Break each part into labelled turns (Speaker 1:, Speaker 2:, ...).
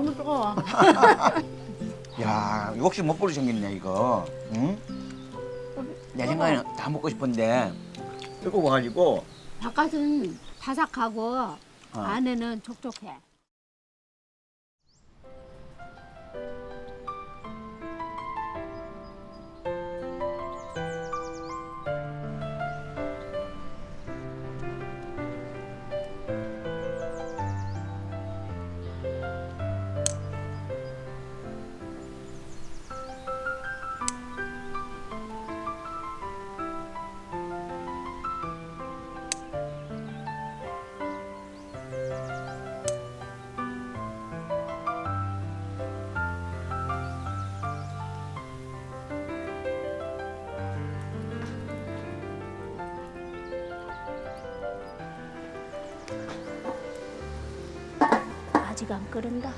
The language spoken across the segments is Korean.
Speaker 1: 너무 뜨거워.
Speaker 2: 야, 이거 혹시 못 버리 생겼네 이거. 응? 내 생각에는 다 먹고 싶은데 뜨거워가지고.
Speaker 1: 바깥은 바삭하고
Speaker 2: 어.
Speaker 1: 안에는 촉촉해. 아직 안 끓은다.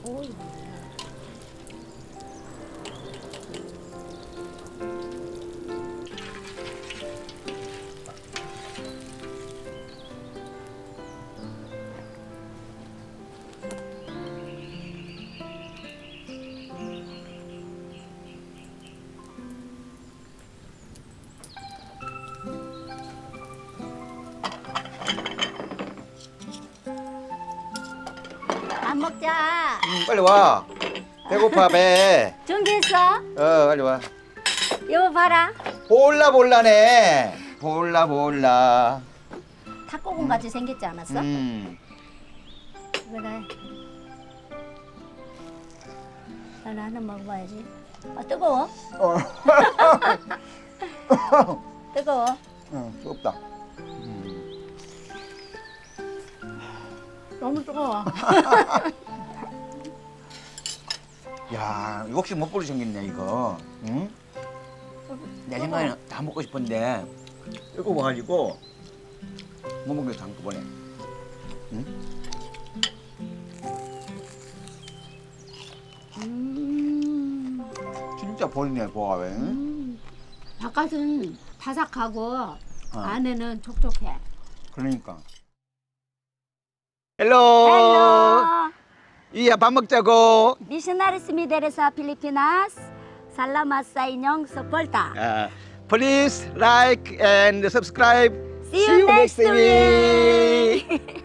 Speaker 1: 오이. 밥 먹자.
Speaker 2: 빨리 와. 배고파 배.
Speaker 1: 준비했어?
Speaker 2: 빨리 와.
Speaker 1: 이거 봐라.
Speaker 2: 볼라네. 볼라.
Speaker 1: 탁구공 같이 생겼지 않았어? 그래. 나는 먹어봐야지. 아, 뜨거워? 뜨거워.
Speaker 2: 뜨겁다.
Speaker 1: 너무 뜨거워.
Speaker 2: 야, 이거 혹시 못 버리 생겼네 이거. 응? 내 생각에는 다 먹고 싶은데 뜨거워가지고 못 먹겠어 한꺼번에. 응? 진짜 버리네 고가 왜?
Speaker 1: 바깥은 바삭하고 안에는 촉촉해.
Speaker 2: 그러니까. 헬로. 이야 밥 먹자고.
Speaker 1: Missionaries Mideresa Pilipinas, salamat sa inyong suporta.
Speaker 2: Please like and subscribe.
Speaker 1: See you next week.